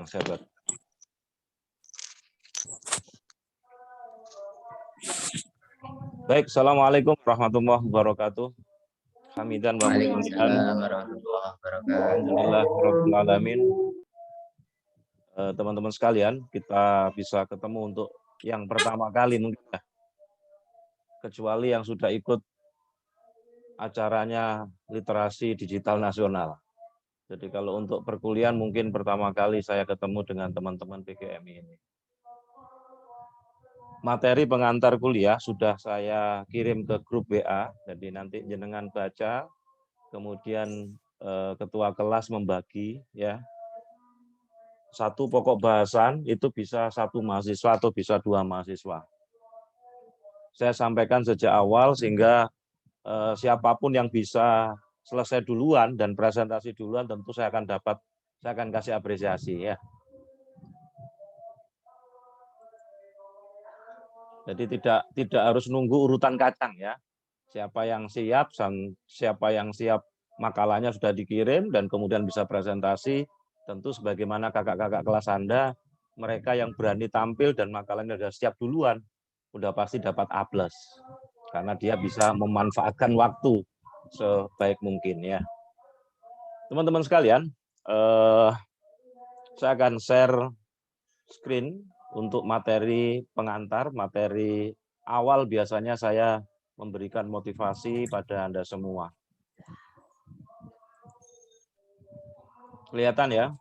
yang saya buat. Baik, assalamualaikum warahmatullahi wabarakatuh. Hamidan wa Waalaikumsalam warahmatullahi wabarakatuh. Alhamdulillah rabbil alamin. Teman-teman sekalian, kita bisa ketemu untuk yang pertama kali mungkin ya. Kecuali yang sudah ikut acaranya literasi digital nasional. Jadi kalau untuk perkuliahan mungkin pertama kali saya ketemu dengan teman-teman PGMI ini. Materi pengantar kuliah sudah saya kirim ke grup WA, jadi nanti jenengan baca, kemudian ketua kelas membagi ya. Satu pokok bahasan itu bisa satu mahasiswa atau bisa dua mahasiswa. Saya sampaikan sejak awal sehingga siapapun yang bisa selesai duluan dan presentasi duluan tentu saya akan kasih apresiasi ya. Jadi tidak harus nunggu urutan kacang ya. Siapa yang siap makalahnya sudah dikirim dan kemudian bisa presentasi, tentu sebagaimana kakak-kakak kelas Anda, mereka yang berani tampil dan makalahnya sudah siap duluan, sudah pasti dapat A+. Karena dia bisa memanfaatkan waktu sebaik mungkin ya. Teman-teman sekalian, saya akan share screen untuk materi pengantar, materi awal biasanya saya memberikan motivasi pada Anda semua. Kelihatan ya?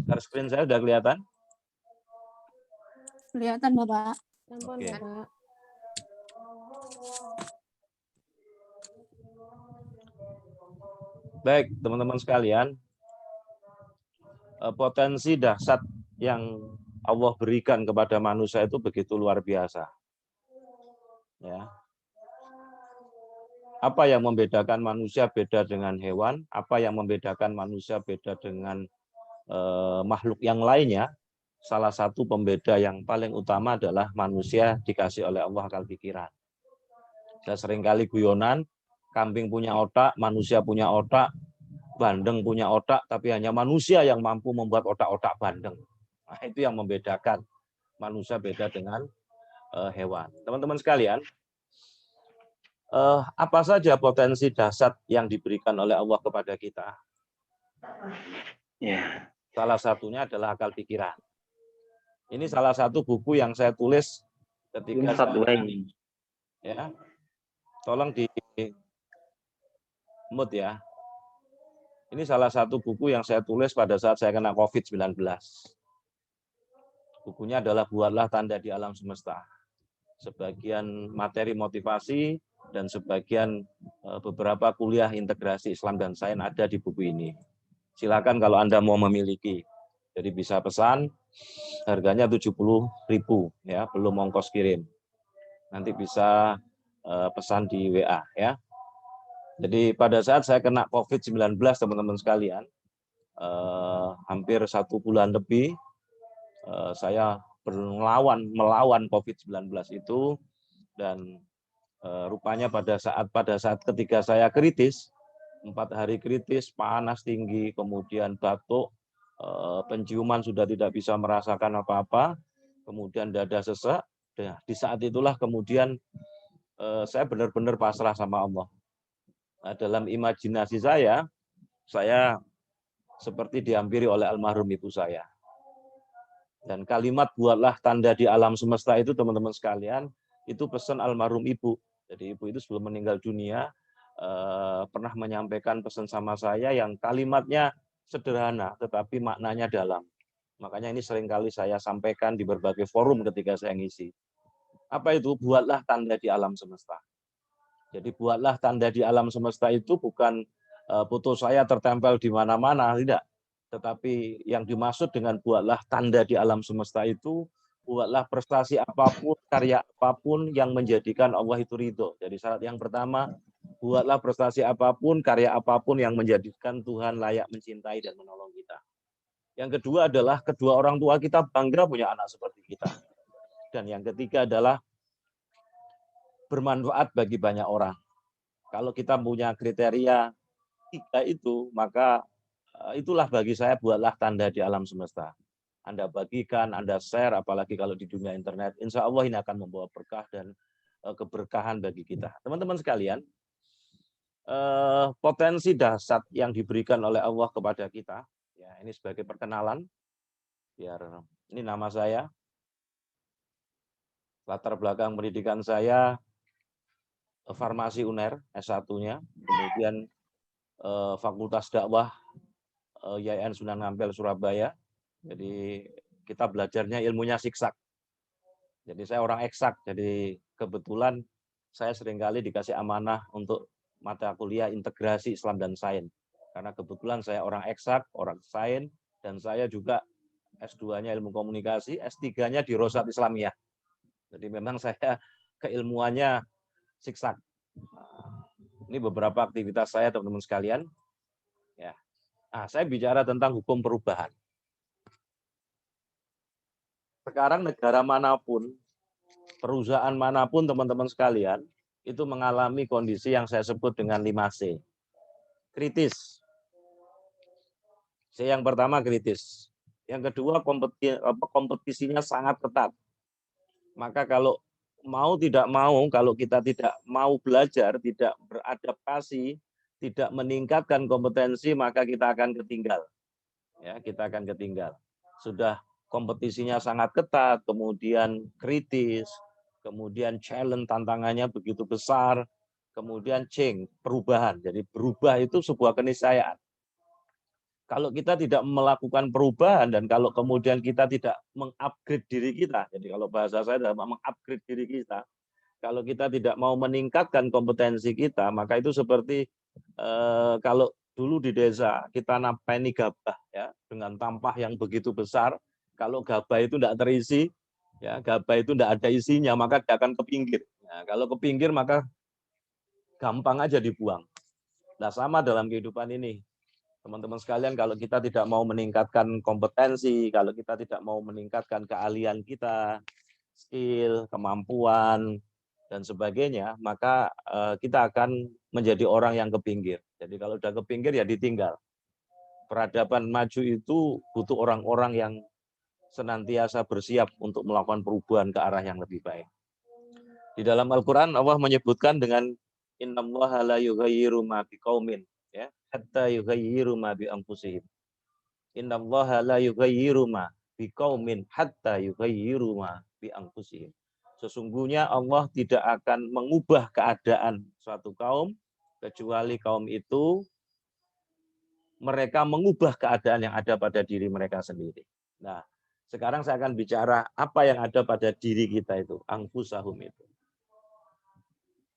Share screen saya sudah kelihatan? Kelihatan, Bapak. Oke. Baik, teman-teman sekalian, potensi dahsyat yang Allah berikan kepada manusia itu begitu luar biasa. Ya. Apa yang membedakan manusia beda dengan hewan? Apa yang membedakan manusia beda dengan makhluk yang lainnya? Salah satu pembeda yang paling utama adalah manusia dikasih oleh Allah akal pikiran. Saya seringkali guyonan, kambing punya otak, manusia punya otak, bandeng punya otak, tapi hanya manusia yang mampu membuat otak-otak bandeng. Nah, itu yang membedakan manusia beda dengan hewan. Teman-teman sekalian, apa saja potensi dahsyat yang diberikan oleh Allah kepada kita? Salah satunya adalah akal pikiran. Ini salah satu buku yang saya tulis ketika ya. Tolong di mute ya. Ini salah satu buku yang saya tulis pada saat saya kena COVID-19. Bukunya adalah Buatlah Tanda di Alam Semesta. Sebagian materi motivasi dan sebagian beberapa kuliah integrasi Islam dan Sains ada di buku ini. Silakan kalau Anda mau memiliki. Jadi bisa pesan, harganya 70.000 ya, belum ongkos kirim. Nanti bisa pesan di WA ya. Jadi pada saat saya kena COVID-19 teman-teman sekalian, hampir 1 bulan lebih saya melawan COVID-19 itu, dan rupanya pada saat ketika saya kritis, 4 hari kritis, panas tinggi, kemudian batuk, penciuman sudah tidak bisa merasakan apa-apa, kemudian dada sesak. Di saat itulah kemudian saya benar-benar pasrah sama Allah. Nah, dalam imajinasi saya seperti dihampiri oleh almarhum ibu saya. Dan kalimat buatlah tanda di alam semesta itu teman-teman sekalian, itu pesan almarhum ibu. Jadi ibu itu sebelum meninggal dunia pernah menyampaikan pesan sama saya yang kalimatnya sederhana tetapi maknanya dalam. Makanya ini seringkali saya sampaikan di berbagai forum ketika saya ngisi. Apa itu? Buatlah tanda di alam semesta. Jadi buatlah tanda di alam semesta itu bukan foto saya tertempel di mana-mana, tidak. Tetapi yang dimaksud dengan buatlah tanda di alam semesta itu, buatlah prestasi apapun, karya apapun yang menjadikan Allah itu ridho. Jadi syarat yang pertama, buatlah prestasi apapun, karya apapun yang menjadikan Tuhan layak mencintai dan menolong kita. Yang kedua adalah kedua orang tua kita bangga punya anak seperti kita. Dan yang ketiga adalah bermanfaat bagi banyak orang. Kalau kita punya kriteria 3 itu, maka itulah bagi saya buatlah tanda di alam semesta. Anda bagikan, Anda share, apalagi kalau di dunia internet, insya Allah ini akan membawa berkah dan keberkahan bagi kita. Teman-teman sekalian, potensi dahsyat yang diberikan oleh Allah kepada kita, ya ini sebagai perkenalan, biar ini nama saya, latar belakang pendidikan saya farmasi UNER S1-nya, kemudian Fakultas Dakwah YAIN Sunan Ampel Surabaya. Jadi kita belajarnya ilmunya siksak. Jadi saya orang eksak, jadi kebetulan saya seringkali dikasih amanah untuk mata kuliah integrasi Islam dan Sains. Karena kebetulan saya orang eksak, orang sains, dan saya juga S2-nya ilmu komunikasi, S3-nya di Rosat Islamiyah. Jadi memang saya keilmuannya siksak. Ini beberapa aktivitas saya, teman-teman sekalian. Ya. Nah, saya bicara tentang hukum perubahan. Sekarang negara manapun, perusahaan manapun teman-teman sekalian, itu mengalami kondisi yang saya sebut dengan 5C. Kritis. C yang pertama kritis. Yang kedua kompetisinya sangat ketat. Maka kalau mau tidak mau, kalau kita tidak mau belajar, tidak beradaptasi, tidak meningkatkan kompetensi, maka kita akan ketinggal. Ya, kita akan ketinggal. Sudah kompetisinya sangat ketat, kemudian kritis, kemudian challenge tantangannya begitu besar, kemudian change, perubahan. Jadi berubah itu sebuah keniscayaan. Kalau kita tidak melakukan perubahan dan kalau kemudian kita tidak mengupgrade diri kita, jadi kalau bahasa saya adalah mengupgrade diri kita, kalau kita tidak mau meningkatkan kompetensi kita, maka itu seperti kalau dulu di desa kita nampeni gabah ya dengan tampah yang begitu besar, kalau gabah itu tidak terisi, ya gabah itu tidak ada isinya, maka dia akan ke pinggir. Nah, kalau ke pinggir maka gampang aja dibuang. Nah, sama dalam kehidupan ini. Teman-teman sekalian, kalau kita tidak mau meningkatkan kompetensi, kalau kita tidak mau meningkatkan keahlian kita, skill, kemampuan, dan sebagainya, maka kita akan menjadi orang yang ke pinggir. Jadi kalau udah ke pinggir ya ditinggal. Peradaban maju itu butuh orang-orang yang senantiasa bersiap untuk melakukan perubahan ke arah yang lebih baik. Di dalam Al-Quran Allah menyebutkan dengan innallaha la yughayyiru ma biqaumin ya hatta yughayyiru ma bi anfusihim. Innallaha la yughayyiru ma biqaumin hatta yughayyiru ma bi anfusihim. Sesungguhnya Allah tidak akan mengubah keadaan suatu kaum kecuali kaum itu mereka mengubah keadaan yang ada pada diri mereka sendiri. Nah, sekarang saya akan bicara apa yang ada pada diri kita itu, anfusahum itu.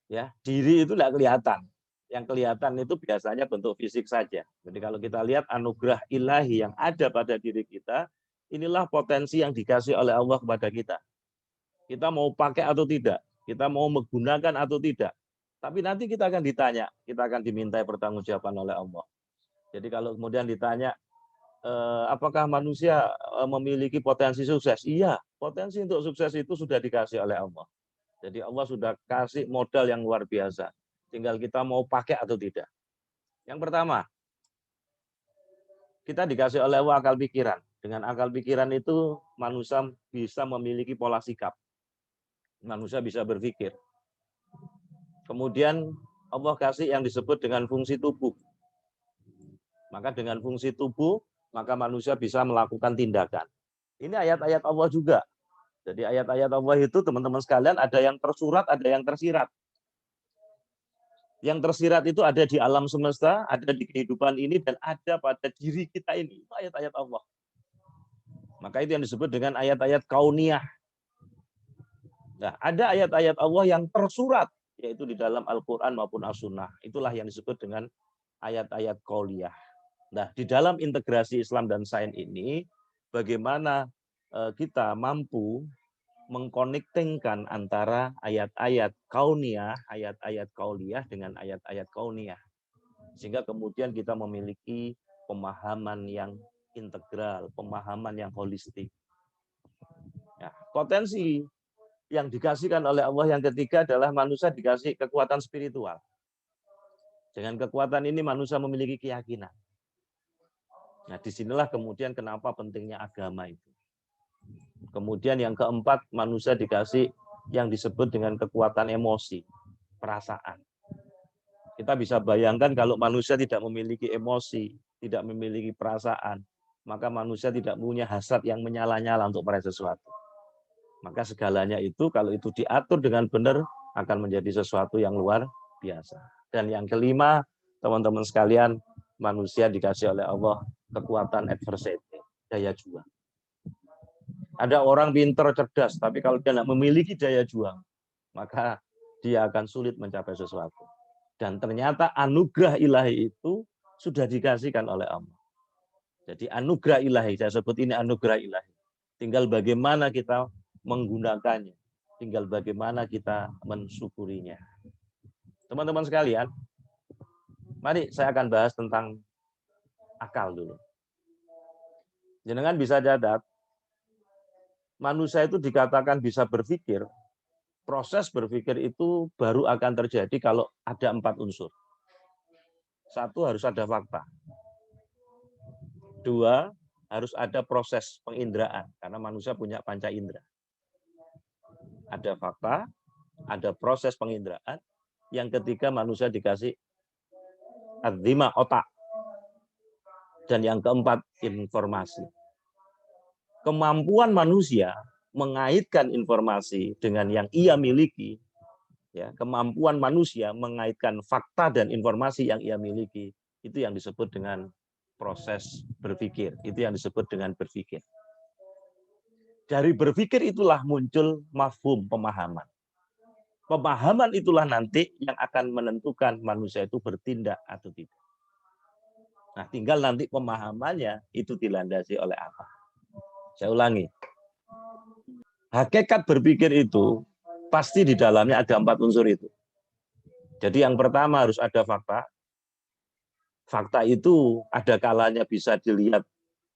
Ya, diri itu tidak kelihatan. Yang kelihatan itu biasanya bentuk fisik saja. Jadi kalau kita lihat anugerah ilahi yang ada pada diri kita, inilah potensi yang dikasih oleh Allah kepada kita. Kita mau pakai atau tidak, kita mau menggunakan atau tidak. Tapi nanti kita akan ditanya, kita akan dimintai pertanggungjawaban oleh Allah. Jadi kalau kemudian ditanya, apakah manusia memiliki potensi sukses? Iya, potensi untuk sukses itu sudah dikasih oleh Allah. Jadi Allah sudah kasih modal yang luar biasa. Tinggal kita mau pakai atau tidak. Yang pertama, kita dikasih oleh Allah akal pikiran. Dengan akal pikiran itu manusia bisa memiliki pola sikap. Manusia bisa berpikir. Kemudian Allah kasih yang disebut dengan fungsi tubuh. Maka dengan fungsi tubuh, maka manusia bisa melakukan tindakan. Ini ayat-ayat Allah juga. Jadi ayat-ayat Allah itu teman-teman sekalian ada yang tersurat, ada yang tersirat. Yang tersirat itu ada di alam semesta, ada di kehidupan ini, dan ada pada diri kita ini. Itu ayat-ayat Allah. Maka itu yang disebut dengan ayat-ayat kauniyah. Nah, ada ayat-ayat Allah yang tersurat, yaitu di dalam Al-Quran maupun As-Sunnah. Itulah yang disebut dengan ayat-ayat kauniyah. Nah, di dalam integrasi Islam dan Sains ini, bagaimana kita mampu mengkonektingkan antara ayat-ayat kauniyah, ayat-ayat kauliyah dengan ayat-ayat kauniyah. Sehingga kemudian kita memiliki pemahaman yang integral, pemahaman yang holistik. Ya, potensi yang dikasihkan oleh Allah yang ketiga adalah manusia dikasih kekuatan spiritual. Dengan kekuatan ini manusia memiliki keyakinan. Nah, disinilah kemudian kenapa pentingnya agama itu. Kemudian yang keempat, manusia dikasih yang disebut dengan kekuatan emosi, perasaan. Kita bisa bayangkan kalau manusia tidak memiliki emosi, tidak memiliki perasaan, maka manusia tidak punya hasrat yang menyala-nyala untuk meraih sesuatu. Maka segalanya itu kalau itu diatur dengan benar akan menjadi sesuatu yang luar biasa. Dan yang kelima, teman-teman sekalian, manusia dikasih oleh Allah kekuatan adversity, daya juang. Ada orang pintar, cerdas, tapi kalau dia tidak memiliki daya juang, maka dia akan sulit mencapai sesuatu. Dan ternyata anugerah ilahi itu sudah dikasihkan oleh Allah. Jadi anugerah ilahi, saya sebut ini anugerah ilahi. Tinggal bagaimana kita menggunakannya. Tinggal bagaimana kita mensyukurinya. Teman-teman sekalian, mari saya akan bahas tentang akal dulu. Jenengan bisa catat, manusia itu dikatakan bisa berpikir, proses berpikir itu baru akan terjadi kalau ada 4 unsur. 1, harus ada fakta. 2, harus ada proses penginderaan, karena manusia punya panca indera. Ada fakta, ada proses penginderaan. Yang ketiga, manusia dikasih adzima, otak. Dan yang keempat, informasi. Kemampuan manusia mengaitkan informasi dengan yang ia miliki, ya, kemampuan manusia mengaitkan fakta dan informasi yang ia miliki, itu yang disebut dengan proses berpikir. Itu yang disebut dengan berpikir. Dari berpikir itulah muncul mafhum, pemahaman. Pemahaman itulah nanti yang akan menentukan manusia itu bertindak atau tidak. Nah, tinggal nanti pemahamannya itu dilandasi oleh apa. Saya ulangi. Hakikat berpikir itu pasti di dalamnya ada 4 unsur itu. Jadi yang pertama harus ada fakta. Fakta itu ada kalanya bisa dilihat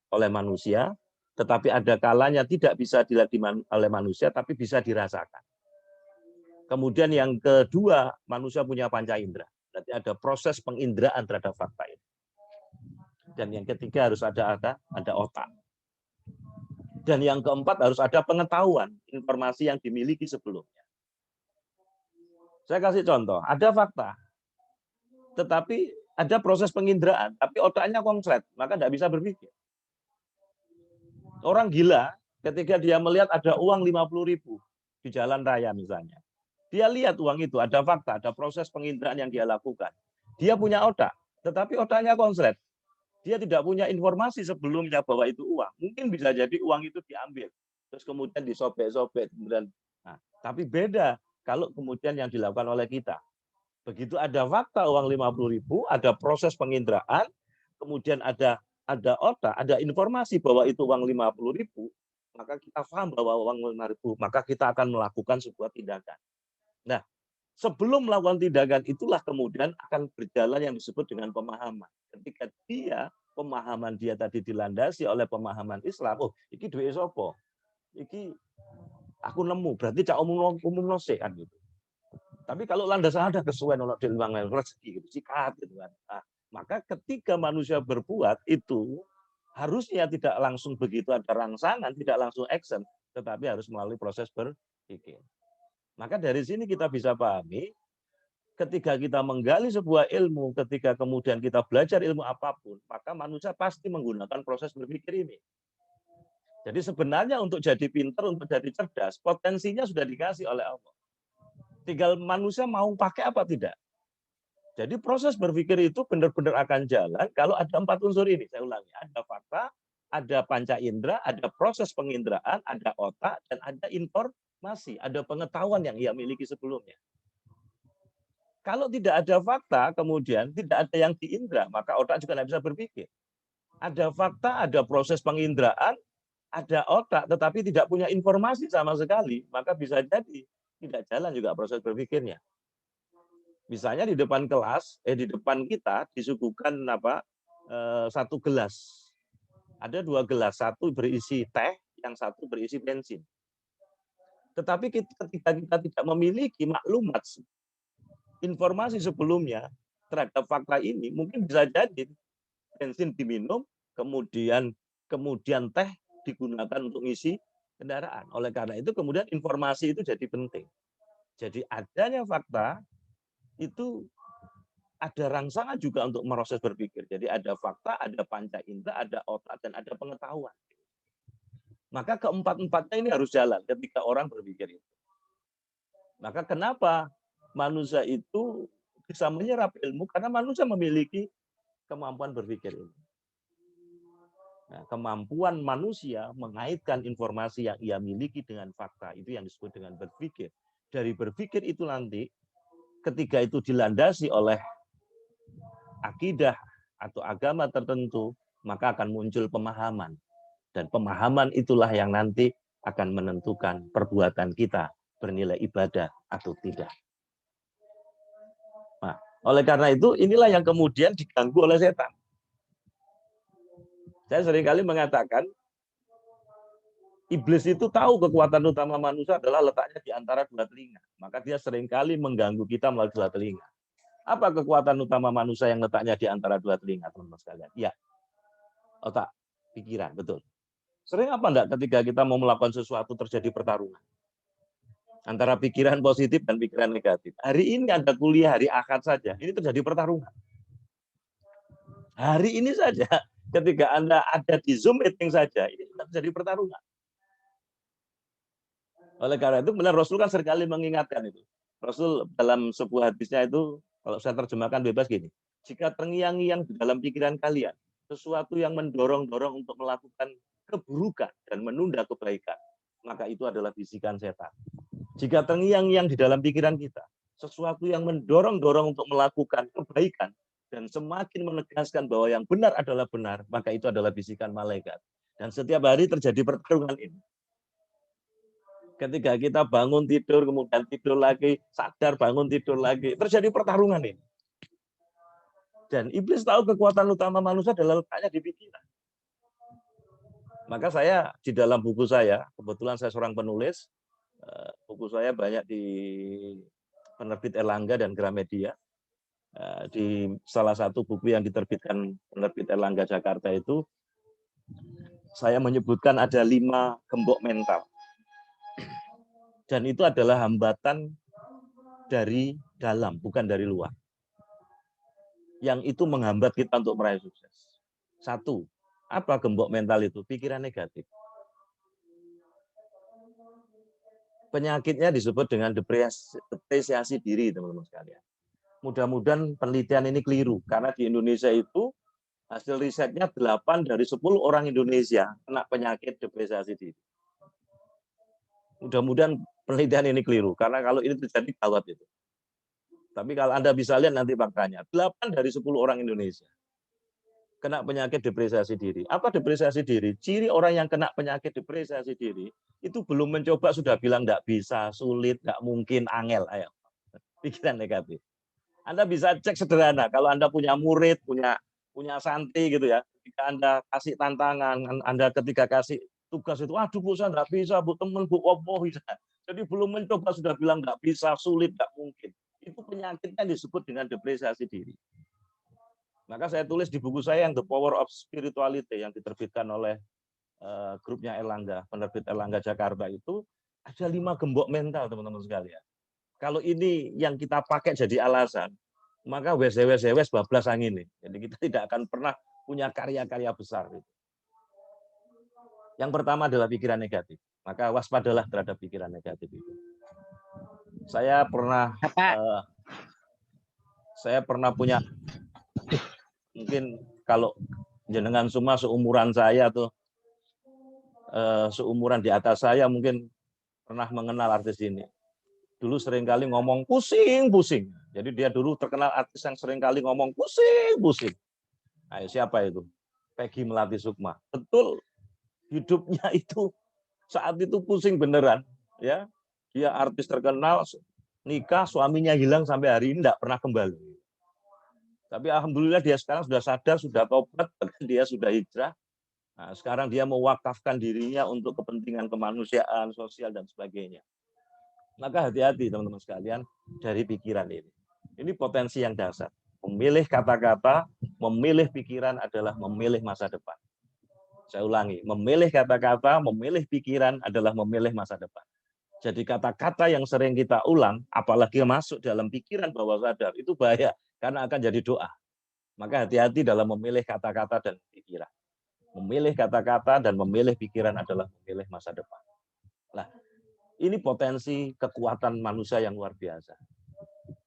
oleh manusia, tetapi ada kalanya tidak bisa dilihat oleh manusia, tapi bisa dirasakan. Kemudian yang kedua, manusia punya panca indera. Berarti ada proses penginderaan terhadap fakta itu. Dan yang ketiga harus ada otak. Dan yang keempat harus ada pengetahuan, informasi yang dimiliki sebelumnya. Saya kasih contoh, ada fakta, tetapi ada proses penginderaan, tapi otaknya konslet, maka tidak bisa berpikir. Orang gila, ketika dia melihat ada uang 50.000 di jalan raya misalnya, dia lihat uang itu, ada fakta, ada proses penginderaan yang dia lakukan. Dia punya otak, tetapi otaknya konslet. Dia tidak punya informasi sebelumnya bahwa itu uang. Mungkin bisa jadi uang itu diambil, terus kemudian disobek-sobek. Nah, tapi beda kalau kemudian yang dilakukan oleh kita. Begitu ada fakta uang 50.000, ada proses penginderaan, kemudian ada otak, ada informasi bahwa itu uang 50.000, maka kita paham bahwa uang 5.000, maka kita akan melakukan sebuah tindakan. Nah, sebelum melakukan tindakan itulah kemudian akan berjalan yang disebut dengan pemahaman. Ketika pemahaman dia tadi dilandasi oleh pemahaman Islam, oh, iki duwe sapa? Iki aku nemu, berarti cak umum kan gitu. Tapi kalau landasan ada kesuwen ono dilwang rezeki gitu, sikat gitu kan. Nah, maka ketika manusia berbuat itu harusnya tidak langsung begitu ada rangsangan, tidak langsung action, tetapi harus melalui proses berpikir. Maka dari sini kita bisa pahami, ketika kita menggali sebuah ilmu, ketika kemudian kita belajar ilmu apapun, maka manusia pasti menggunakan proses berpikir ini. Jadi sebenarnya untuk jadi pintar, untuk jadi cerdas, potensinya sudah dikasih oleh Allah. Tinggal manusia mau pakai apa tidak. Jadi proses berpikir itu benar-benar akan jalan kalau ada 4 unsur ini. Saya ulangi, ada fakta, ada panca indera, ada proses penginderaan, ada otak, dan ada informasi, ada pengetahuan yang ia miliki sebelumnya. Kalau tidak ada fakta, kemudian tidak ada yang diindra, maka otak juga tidak bisa berpikir. Ada fakta, ada proses penginderaan, ada otak, tetapi tidak punya informasi sama sekali, maka bisa jadi tidak jalan juga proses berpikirnya. Misalnya di depan kelas, di depan kita disuguhkan satu gelas. Ada 2 gelas, satu berisi teh, yang satu berisi bensin. Tetapi ketika kita tidak memiliki maklumat, informasi sebelumnya, terhadap fakta ini, mungkin bisa jadi bensin diminum, kemudian teh digunakan untuk ngisi kendaraan. Oleh karena itu kemudian informasi itu jadi penting. Jadi adanya fakta itu ada rangsangan juga untuk proses berpikir. Jadi ada fakta, ada panca indera, ada otak, dan ada pengetahuan. Maka keempat-empatnya ini harus jalan ketika orang berpikir itu. Maka kenapa manusia itu bisa menyerap ilmu? Karena manusia memiliki kemampuan berpikir ini. Nah, kemampuan manusia mengaitkan informasi yang ia miliki dengan fakta, itu yang disebut dengan berpikir. Dari berpikir itu nanti, ketika itu dilandasi oleh akidah atau agama tertentu, maka akan muncul pemahaman. Dan pemahaman itulah yang nanti akan menentukan perbuatan kita bernilai ibadah atau tidak. Nah, oleh karena itu, inilah yang kemudian diganggu oleh setan. Saya seringkali mengatakan, iblis itu tahu kekuatan utama manusia adalah letaknya di antara dua telinga. Maka dia seringkali mengganggu kita melalui dua telinga. Apa kekuatan utama manusia yang letaknya di antara dua telinga, teman-teman sekalian? Ya, otak, pikiran, betul. Sering apa enggak ketika kita mau melakukan sesuatu terjadi pertarungan antara pikiran positif dan pikiran negatif? Hari ini ada kuliah, hari Ahad saja, ini terjadi pertarungan. Hari ini saja, ketika Anda ada di Zoom meeting saja, ini terjadi pertarungan. Oleh karena itu, benar Rasul kan seringkali mengingatkan itu. Rasul dalam sebuah hadisnya itu, kalau saya terjemahkan bebas gini, jika terngiang-ngiang di dalam pikiran kalian, sesuatu yang mendorong-dorong untuk melakukan keburukan dan menunda kebaikan, maka itu adalah bisikan setan. Jika terngiang-ngiang di dalam pikiran kita, sesuatu yang mendorong-dorong untuk melakukan kebaikan dan semakin menegaskan bahwa yang benar adalah benar, maka itu adalah bisikan malaikat. Dan setiap hari terjadi pertarungan ini. Ketika kita bangun tidur, kemudian tidur lagi, sadar bangun tidur lagi, terjadi pertarungan ini. Dan iblis tahu kekuatan utama manusia adalah letaknya di pikiran. Maka saya di dalam buku saya, kebetulan saya seorang penulis, buku saya banyak di penerbit Erlangga dan Gramedia. Di salah satu buku yang diterbitkan penerbit Erlangga Jakarta itu, saya menyebutkan ada 5 gembok mental. Dan itu adalah hambatan dari dalam, bukan dari luar. Yang itu menghambat kita untuk meraih sukses. 1, apa gembok mental itu? Pikiran negatif. Penyakitnya disebut dengan depresiasi diri, teman-teman sekalian. Mudah-mudahan penelitian ini keliru, karena di Indonesia itu hasil risetnya 8 dari 10 orang Indonesia kena penyakit depresiasi diri. Mudah-mudahan penelitian ini keliru, karena kalau ini terjadi gawat itu. Tapi kalau Anda bisa lihat nanti faktanya, 8 dari 10 orang Indonesia kena penyakit depresiasi diri. Apa depresiasi diri? Ciri orang yang kena penyakit depresiasi diri, itu belum mencoba sudah bilang enggak bisa, sulit, enggak mungkin, angel. Ayo. Pikiran negatif. Anda bisa cek sederhana, kalau Anda punya murid, punya santri gitu ya, ketika Anda kasih tantangan, Anda ketika kasih tugas itu, aduh Bu, saya enggak bisa, Bu, teman, Bu, opo bisa. Jadi belum mencoba sudah bilang enggak bisa, sulit, enggak mungkin. Itu penyakitnya disebut dengan depresiasi diri. Maka saya tulis di buku saya yang The Power of Spirituality yang diterbitkan oleh grupnya Erlangga, penerbit Erlangga Jakarta itu, ada 5 gembok mental, teman-teman sekalian. Kalau ini yang kita pakai jadi alasan, maka wes bablas angin nih. Jadi kita tidak akan pernah punya karya-karya besar. Yang pertama adalah pikiran negatif. Maka waspadalah terhadap pikiran negatif itu. Saya pernah punya, mungkin kalau jenengan semua seumuran saya tuh, seumuran di atas saya mungkin pernah mengenal artis ini. Dulu seringkali ngomong pusing-pusing. Jadi dia dulu terkenal artis yang seringkali ngomong pusing-pusing. Ayo, siapa itu? Peggy Melati Sukma. Betul, hidupnya itu saat itu pusing beneran. Ya, dia artis terkenal, nikah, suaminya hilang sampai hari ini tidak pernah kembali. Tapi alhamdulillah dia sekarang sudah sadar, sudah tobat, dia sudah hijrah. Nah, sekarang dia mewakafkan dirinya untuk kepentingan kemanusiaan, sosial, dan sebagainya. Maka hati-hati teman-teman sekalian dari pikiran ini. Ini potensi yang dasar. Memilih kata-kata, memilih pikiran adalah memilih masa depan. Saya ulangi, memilih kata-kata, memilih pikiran adalah memilih masa depan. Jadi kata-kata yang sering kita ulang, apalagi masuk dalam pikiran bawah sadar, itu bahaya, karena akan jadi doa. Maka hati-hati dalam memilih kata-kata dan pikiran. Memilih kata-kata dan memilih pikiran adalah memilih masa depan. Nah, ini potensi kekuatan manusia yang luar biasa.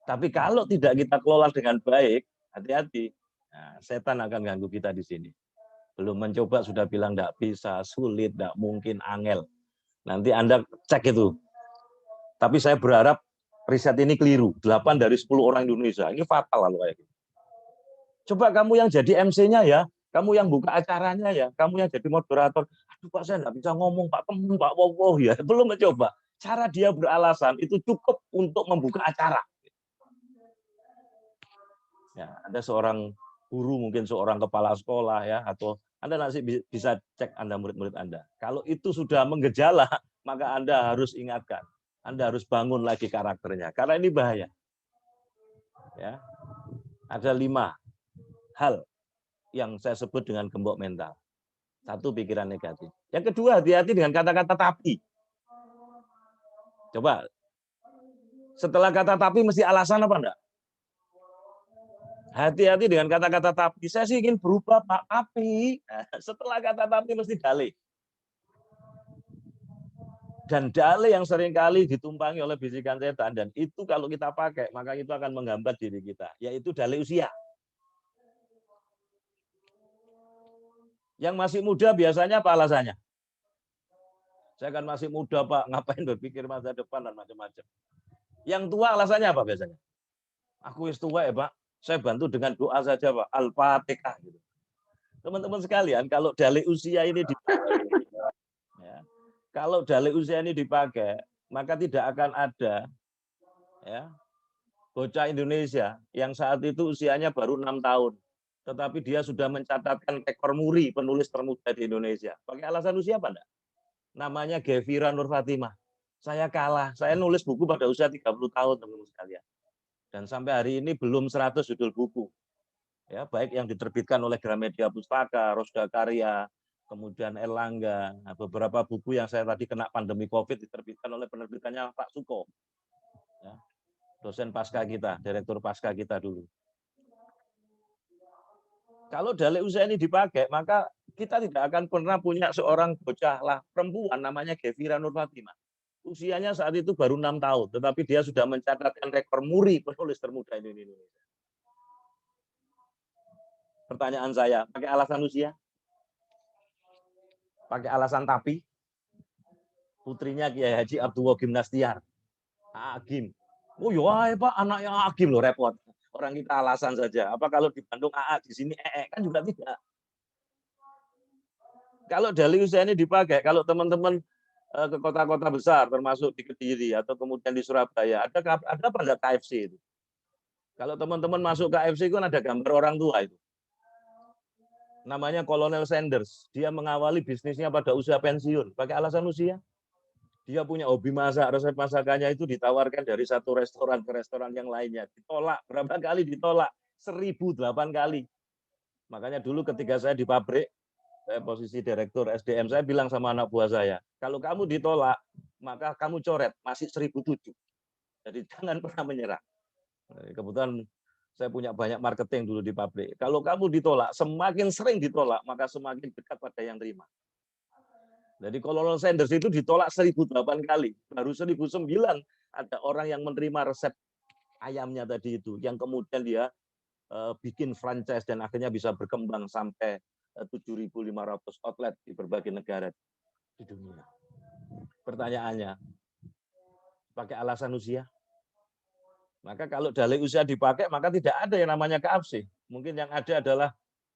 Tapi kalau tidak kita kelola dengan baik, hati-hati. Nah, setan akan ganggu kita di sini. Belum mencoba sudah bilang tidak bisa, sulit, tidak mungkin, angel. Nanti Anda cek itu. Tapi saya berharap riset ini keliru. 8 dari 10 orang Indonesia. Ini fatal lalu kayak gitu. Coba kamu yang jadi MC-nya ya, kamu yang buka acaranya ya, kamu yang jadi moderator. Aduh Pak, saya nggak bisa ngomong, Pak Temen, Pak Wowo ya. Belum mencoba. Cara dia beralasan itu cukup untuk membuka acara. Ya, ada seorang guru, mungkin seorang kepala sekolah ya, atau Anda nanti bisa cek Anda murid-murid Anda. Kalau itu sudah menggejala, maka Anda harus ingatkan. Anda harus bangun lagi karakternya, karena ini bahaya. Ya, ada 5 hal yang saya sebut dengan gembok mental. 1, pikiran negatif. Yang kedua, hati-hati dengan kata-kata tapi. Coba, setelah kata tapi mesti alasan apa enggak? Hati-hati dengan kata-kata tapi. Saya sih ingin berubah, Pak, tapi. Nah, setelah kata tapi mesti dalih. Dan dalih yang seringkali ditumpangi oleh bisikan setan. Dan itu kalau kita pakai, maka itu akan menghambat diri kita. Yaitu dalih usia. Yang masih muda biasanya apa alasannya? Saya kan masih muda, Pak. Ngapain berpikir masa depan dan macam-macam. Yang tua alasannya apa biasanya? Aku wis tua ya, Pak. Saya bantu dengan doa saja, Pak. Al-Fatihah. Gitu. Teman-teman sekalian, kalau dalih usia ini dipakai, ya, kalau dalih usia ini dipakai, maka tidak akan ada ya, bocah Indonesia yang saat itu usianya baru 6 tahun. Tetapi dia sudah mencatatkan rekor muri penulis termuda di Indonesia. Pakai alasan usia apa enggak? Namanya Gevira Nur Fatimah. Saya kalah. Saya nulis buku pada usia 30 tahun, teman-teman sekalian. Dan sampai hari ini belum 100 judul buku. Ya, baik yang diterbitkan oleh Gramedia Pustaka, Rosda Karya, kemudian Erlangga, nah, beberapa buku yang saya tadi kena pandemi Covid diterbitkan oleh penerbitannya Pak Suko, ya, dosen pasca kita, direktur pasca kita dulu. Kalau dalih usia ini dipakai, maka kita tidak akan pernah punya seorang bocah lah perempuan namanya Gevira Nur Fatimah. Usianya saat itu baru 6 tahun, tetapi dia sudah mencatatkan rekor muri penulis termuda di Indonesia. Pertanyaan saya, pakai alasan usia? Pakai alasan tapi? Putrinya Kiai Haji Abdullah Gimnastiar. Agim. Oh ya Pak, anaknya Agim loh, repot. Orang kita alasan saja. Apa kalau di Bandung AA, di sini EE? Kan juga tidak. Kalau dalih usia ini dipakai, kalau teman-teman ke kota-kota besar, termasuk di Kediri atau kemudian di Surabaya, ada apa enggak KFC itu? Kalau teman-teman masuk KFC itu kan ada gambar orang tua itu. Namanya Kolonel Sanders. Dia mengawali bisnisnya pada usia pensiun. Pakai alasan usia. Dia punya hobi masak, resep masakannya itu ditawarkan dari satu restoran ke restoran yang lainnya. Ditolak, berapa kali ditolak? 1008 kali. Makanya dulu ketika saya di pabrik, saya posisi direktur SDM, saya bilang sama anak buah saya, kalau kamu ditolak, maka kamu coret, masih 1007. Jadi jangan pernah menyerah. Kebetulan saya punya banyak marketing dulu di pabrik. Kalau kamu ditolak, semakin sering ditolak, maka semakin dekat pada yang terima. Jadi Kolonel Sanders itu ditolak 1008 kali. Baru 1009 ada orang yang menerima resep ayamnya tadi itu. Yang kemudian dia bikin franchise dan akhirnya bisa berkembang sampai 7.500 outlet di berbagai negara di dunia. Pertanyaannya, pakai alasan usia? Maka kalau dalih usia dipakai, maka tidak ada yang namanya KFC. Mungkin yang ada adalah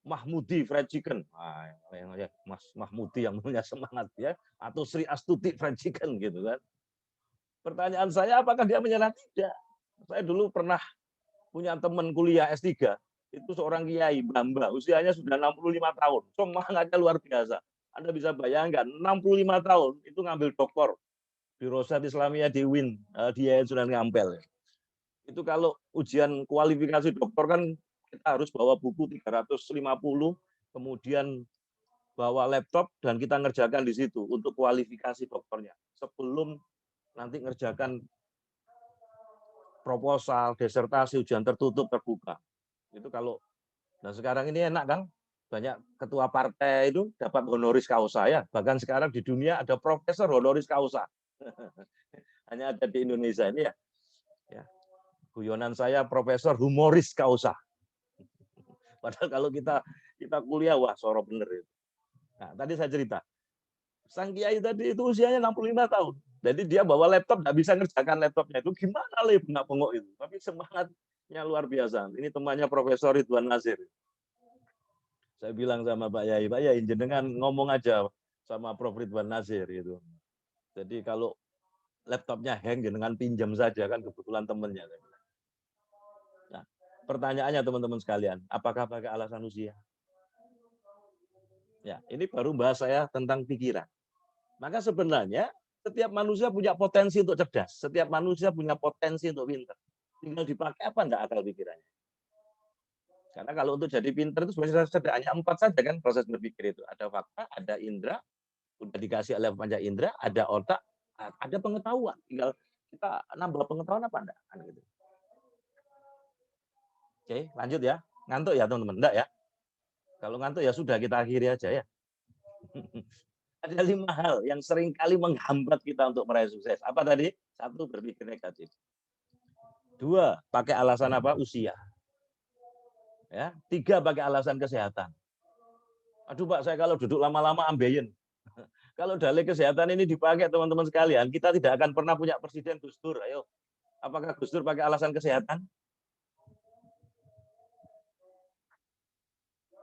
Mahmudi Fried Chicken. Nah, Mas Mahmudi yang punya semangat ya, atau Sri Astuti Fried Chicken gitu kan. Pertanyaan saya, apakah dia menyerah? Tidak. Saya dulu pernah punya teman kuliah S3, itu seorang kiai Bamba, usianya sudah 65 tahun. Semangatnya luar biasa. Anda bisa bayangkan, 65 tahun itu ngambil doktor di Rosat Islamiyah di UIN, di Yayasan Sunan Ampel. Itu kalau ujian kualifikasi doktor kan kita harus bawa buku 350, kemudian bawa laptop, dan kita ngerjakan di situ untuk kualifikasi dokternya. Sebelum nanti ngerjakan proposal, disertasi, ujian tertutup, terbuka. Itu kalau, nah sekarang ini enak kan, banyak ketua partai itu dapat honoris causa ya. Bahkan sekarang di dunia ada profesor honoris causa. Hanya ada di Indonesia ini ya. Ya. Guyonan saya profesor humoris causa. Padahal kalau kita kuliah, wah soro bener itu. Nah, tadi saya cerita, sang kiai tadi itu usianya 65 tahun. Jadi dia bawa laptop, nggak bisa ngerjakan laptopnya. Itu gimana nggak bengok itu. Tapi semangatnya luar biasa. Ini temannya Profesor Ridwan Nasir. Saya bilang sama Pak Yai, jenengan ngomong aja sama Prof. Ridwan Nasir gitu. Jadi kalau laptopnya hang, jenengan pinjam saja, kan kebetulan temennya. Nah, pertanyaannya teman-teman sekalian, apakah pakai alasan usia? Ya, ini baru bahas saya tentang pikiran. Maka sebenarnya setiap manusia punya potensi untuk cerdas, setiap manusia punya potensi untuk pintar. Tinggal dipakai apa enggak akal pikirannya. Karena kalau untuk jadi pintar itu sebenarnya hanya 4 saja kan proses berpikir itu. Ada fakta, ada indera, udah dikasih oleh panca indera, ada otak, ada pengetahuan. Tinggal kita nambah pengetahuan apa enggak. Kan gitu. Oke, lanjut ya. Ngantuk ya teman-teman? Enggak ya? Kalau ngantuk ya sudah, kita akhiri aja ya. Ada 5 hal yang seringkali menghambat kita untuk meraih sukses. Apa tadi? 1, berpikir negatif. 2, pakai alasan apa? Usia. Ya, 3, pakai alasan kesehatan. Aduh Pak, saya kalau duduk lama-lama ambeien. Kalau dalih kesehatan ini dipakai teman-teman sekalian, kita tidak akan pernah punya presiden Gus Dur. Ayo, apakah Gus Dur pakai alasan kesehatan?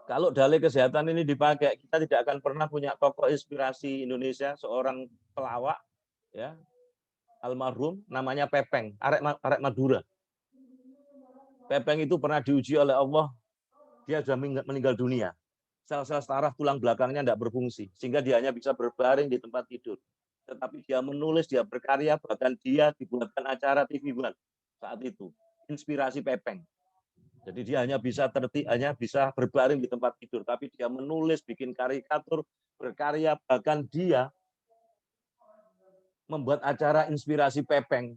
Kalau dalih kesehatan ini dipakai, kita tidak akan pernah punya tokoh inspirasi Indonesia, seorang pelawak, ya, almarhum, namanya Pepeng, arek Madura. Pepeng itu pernah diuji oleh Allah, dia sudah meninggal dunia. Sel-sel saraf tulang belakangnya tidak berfungsi, sehingga dia hanya bisa berbaring di tempat tidur. Tetapi dia menulis, dia berkarya, bahkan dia dibuatkan acara TV One saat itu. Inspirasi Pepeng. Jadi dia hanya bisa berbaring di tempat tidur, tapi dia menulis, bikin karikatur, berkarya, bahkan dia membuat acara inspirasi Pepeng.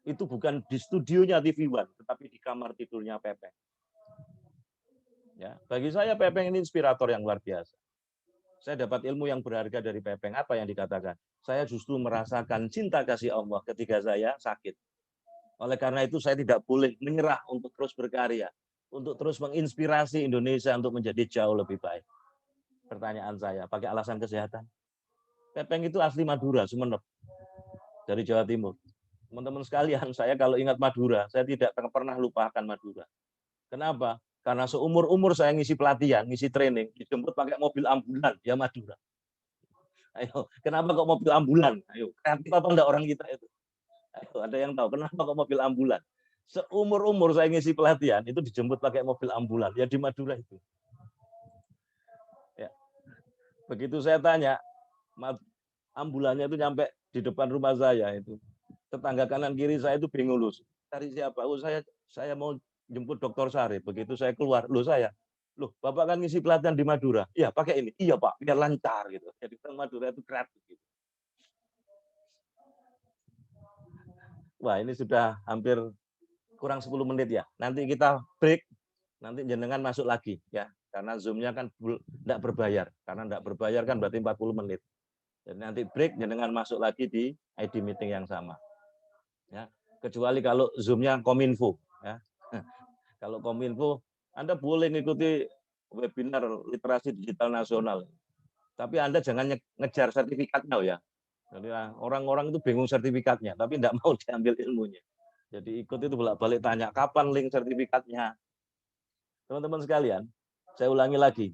Itu bukan di studionya TV One, tetapi di kamar tidurnya Pepeng. Ya, bagi saya Pepeng ini inspirator yang luar biasa. Saya dapat ilmu yang berharga dari Pepeng. Apa yang dikatakan? Saya justru merasakan cinta kasih Allah ketika saya sakit. Oleh karena itu saya tidak boleh menyerah untuk terus berkarya, untuk terus menginspirasi Indonesia untuk menjadi jauh lebih baik. Pertanyaan saya, pakai alasan kesehatan? Pepeng itu asli Madura, Sumeneb, dari Jawa Timur. Teman-teman sekalian, saya kalau ingat Madura, saya tidak pernah lupakan Madura. Kenapa? Karena seumur-umur saya ngisi pelatihan, ngisi training, dijemput pakai mobil ambulan, ya Madura. Ayo, kenapa kok mobil ambulan? Ayo, kreatif apa enggak orang kita itu? Ayo, ada yang tahu kenapa kok mobil ambulan? Seumur-umur saya ngisi pelatihan, itu dijemput pakai mobil ambulan, ya di Madura itu. Ya. Begitu saya tanya, ambulannya itu nyampe di depan rumah saya itu. Tetangga kanan kiri saya itu bingung, loh. Cari siapa? Oh, saya mau jemput Dr. Sari. Begitu saya keluar, loh, Bapak kan ngisi pelatihan di Madura. Iya, pakai ini. Iya, Pak, biar lancar gitu. Jadi Madura itu kreatif gitu. Wah, ini sudah hampir kurang 10 menit ya. Nanti kita break, nanti jenengan masuk lagi ya. Karena Zoom-nya kan tidak berbayar. Karena tidak berbayar kan berarti 40 menit. Jadi nanti break, jenengan masuk lagi di ID meeting yang sama. Ya, kecuali kalau Zoom-nya Kominfo ya. Kalau Kominfo Anda boleh mengikuti webinar literasi digital nasional. Tapi Anda jangan ngejar sertifikatnya ya. Jadi orang-orang itu bingung sertifikatnya, tapi tidak mau diambil ilmunya. Jadi ikut itu bolak-balik tanya kapan link sertifikatnya. Teman-teman sekalian, saya ulangi lagi.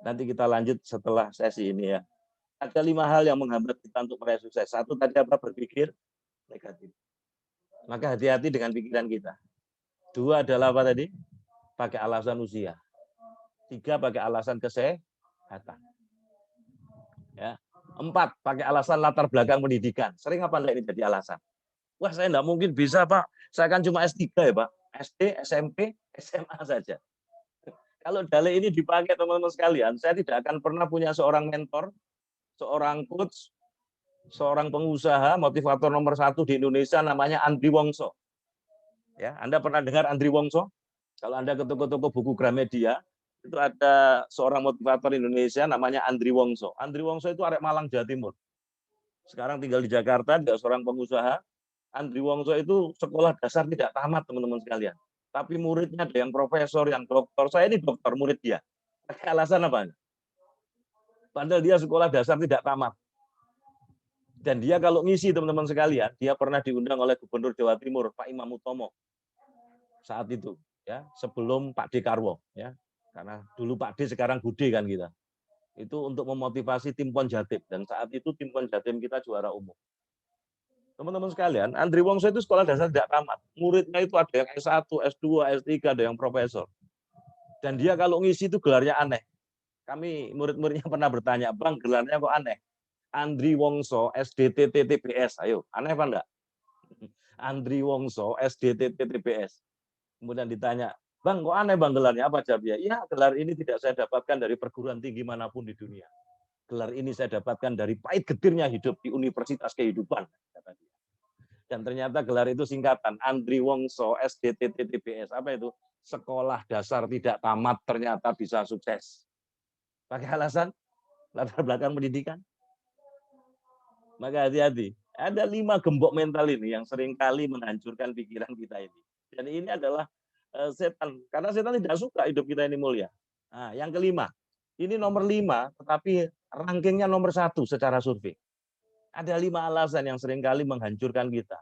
Nanti kita lanjut setelah sesi ini ya. Ada 5 hal yang menghambat kita untuk meraih sukses. 1 tadi apa? Berpikir negatif. Maka hati-hati dengan pikiran kita. 2 adalah apa tadi? Pakai alasan usia. 3 pakai alasan kesehatan. Ya. 4 pakai alasan latar belakang pendidikan. Sering apa enggak ini jadi alasan? Wah, saya enggak mungkin bisa, Pak. Saya kan cuma S3 ya, Pak. SD, SMP, SMA saja. Kalau dalih ini dipakai teman-teman sekalian, saya tidak akan pernah punya seorang mentor, seorang coach, seorang pengusaha, motivator nomor 1 di Indonesia namanya Andri Wongso. Ya, Anda pernah dengar Andri Wongso? Kalau Anda ke toko-toko buku Gramedia, itu ada seorang motivator Indonesia namanya Andri Wongso. Andri Wongso itu arek Malang, Jawa Timur. Sekarang tinggal di Jakarta, dia seorang pengusaha. Andri Wongso itu sekolah dasar tidak tamat, teman-teman sekalian. Tapi muridnya ada yang profesor, yang doktor. Saya ini dokter, murid dia. Pakai alasan apa? Padahal dia sekolah dasar tidak tamat. Dan dia kalau ngisi, teman-teman sekalian, dia pernah diundang oleh Gubernur Jawa Timur, Pak Imam Utomo. Saat itu, ya, sebelum Pak Dekarwo, ya. Karena dulu Pak D, sekarang Bude kan kita. Itu untuk memotivasi tim Pon Jatim, dan saat itu tim Pon Jatim kita juara umum. Teman-teman sekalian, Andri Wongso itu sekolah dasar tidak tamat. Muridnya itu ada yang S1, S2, S3, ada yang profesor. Dan dia kalau ngisi itu gelarnya aneh. Kami murid-muridnya pernah bertanya, Bang, gelarnya kok aneh? Andri Wongso SDTTTBS. Ayo, aneh apa enggak? Andri Wongso SDTTTBS. Kemudian ditanya, Bang, kok aneh Bang gelarnya? Apa jawabnya? Ya, gelar ini tidak saya dapatkan dari perguruan tinggi manapun di dunia. Gelar ini saya dapatkan dari pahit getirnya hidup di Universitas Kehidupan, kata dia. Dan ternyata gelar itu singkatan, Andri Wongso SDTTTBS. Apa itu? Sekolah dasar tidak tamat ternyata bisa sukses. Pakai alasan latar belakang pendidikan. Maka hati-hati. Ada 5 gembok mental ini yang seringkali menghancurkan pikiran kita ini. Dan ini adalah setan. Karena setan tidak suka hidup kita ini mulia. Nah, yang kelima. Ini nomor 5, tetapi rankingnya nomor 1 secara survei. Ada 5 alasan yang seringkali menghancurkan kita.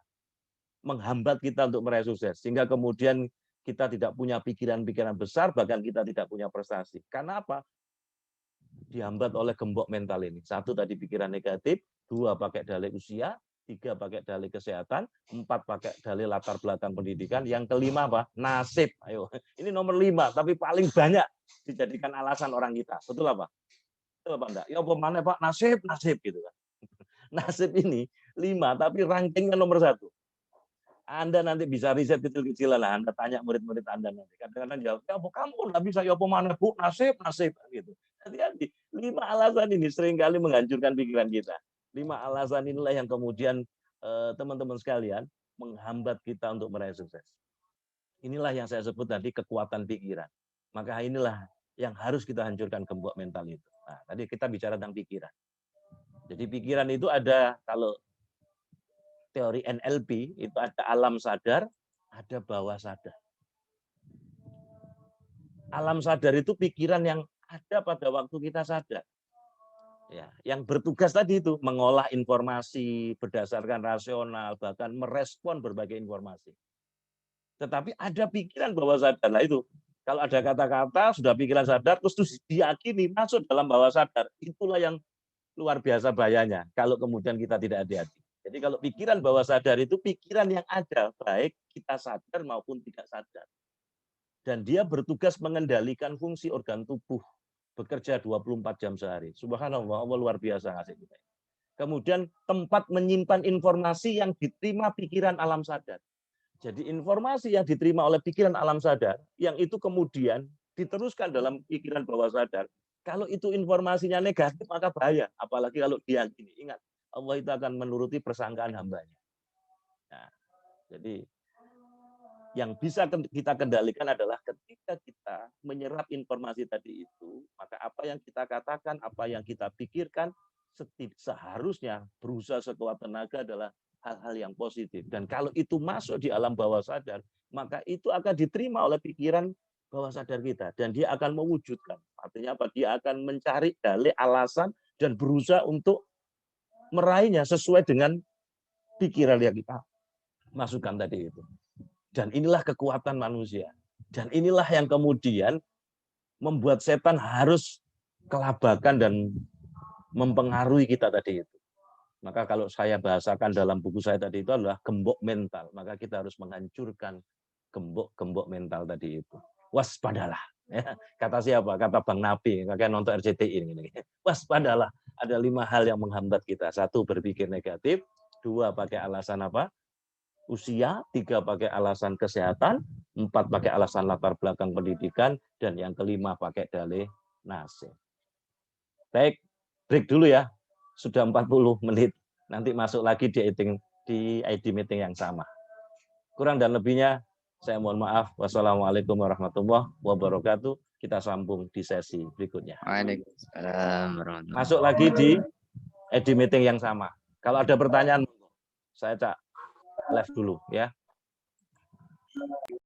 Menghambat kita untuk meraih sukses. Sehingga kemudian kita tidak punya pikiran-pikiran besar, bahkan kita tidak punya prestasi. Karena apa? Dihambat oleh gembok mental ini. 1 tadi pikiran negatif, 2 pakai dalih usia, 3 pakai dalih kesehatan, 4 pakai dalih latar belakang pendidikan, yang kelima apa? Nasib. Ayo, ini nomor 5, tapi paling banyak dijadikan alasan orang kita. Betul apa? Betul apa enggak? Ya apa mana Pak? Nasib gitu kan. Nasib ini 5, tapi rankingnya nomor 1. Anda nanti bisa riset kecil-kecilan lah. Anda tanya murid-murid Anda nanti. Kadang-kadang jawab, ya apa kamu nggak bisa, ya apa mana Bu? Nasib gitu. Hati-hati. 5 alasan ini seringkali menghancurkan pikiran kita. 5 alasan inilah yang kemudian teman-teman sekalian menghambat kita untuk meraih sukses. Inilah yang saya sebut tadi kekuatan pikiran. Maka inilah yang harus kita hancurkan gembok mental itu. Nah, tadi kita bicara tentang pikiran. Jadi pikiran itu ada, kalau teori NLP itu ada alam sadar, ada bawah sadar. Alam sadar itu pikiran yang ada pada waktu kita sadar. Ya, yang bertugas tadi itu mengolah informasi berdasarkan rasional, bahkan merespon berbagai informasi. Tetapi ada pikiran bawah sadar. Nah itu, kalau ada kata-kata sudah pikiran sadar terus diyakini masuk dalam bawah sadar, itulah yang luar biasa bahayanya kalau kemudian kita tidak hati-hati. Jadi kalau pikiran bawah sadar itu pikiran yang ada, baik kita sadar maupun tidak sadar. Dan dia bertugas mengendalikan fungsi organ tubuh, bekerja 24 jam sehari. Subhanallah, Allah luar biasa ngasih kita. Kemudian tempat menyimpan informasi yang diterima pikiran alam sadar. Jadi informasi yang diterima oleh pikiran alam sadar, yang itu kemudian diteruskan dalam pikiran bawah sadar. Kalau itu informasinya negatif, maka bahaya. Apalagi kalau diyakini. Ingat, Allah itu akan menuruti persangkaan hambanya. Nah, jadi yang bisa kita kendalikan adalah ketika kita menyerap informasi tadi itu, maka apa yang kita katakan, apa yang kita pikirkan, seharusnya berusaha sekuat tenaga adalah hal-hal yang positif. Dan kalau itu masuk di alam bawah sadar, maka itu akan diterima oleh pikiran bawah sadar kita. Dan dia akan mewujudkan. Artinya apa? Dia akan mencari dalih, alasan, dan berusaha untuk meraihnya sesuai dengan pikiran yang kita masukkan tadi itu. Dan inilah kekuatan manusia. Dan inilah yang kemudian membuat setan harus kelabakan dan mempengaruhi kita tadi itu. Maka kalau saya bahasakan dalam buku saya tadi itu adalah gembok mental. Maka kita harus menghancurkan gembok mental tadi itu. Waspadalah. Ya, kata siapa? Kata Bang Nabi. Kakek nonton RCTI ini. Waspadalah. Ada 5 hal yang menghambat kita. 1, berpikir negatif. 2, pakai alasan apa? Usia. 3, pakai alasan kesehatan. 4 pakai alasan latar belakang pendidikan, dan yang kelima pakai dalih nasih. Baik, break dulu ya. Sudah 40 menit. Nanti masuk lagi di ID meeting yang sama. Kurang dan lebihnya saya mohon maaf. Wassalamualaikum warahmatullahi wabarakatuh. Kita sambung di sesi berikutnya. Waalaikumsalam warahmatullahi Masuk lagi di ID meeting yang sama. Kalau ada pertanyaan, saya live dulu ya.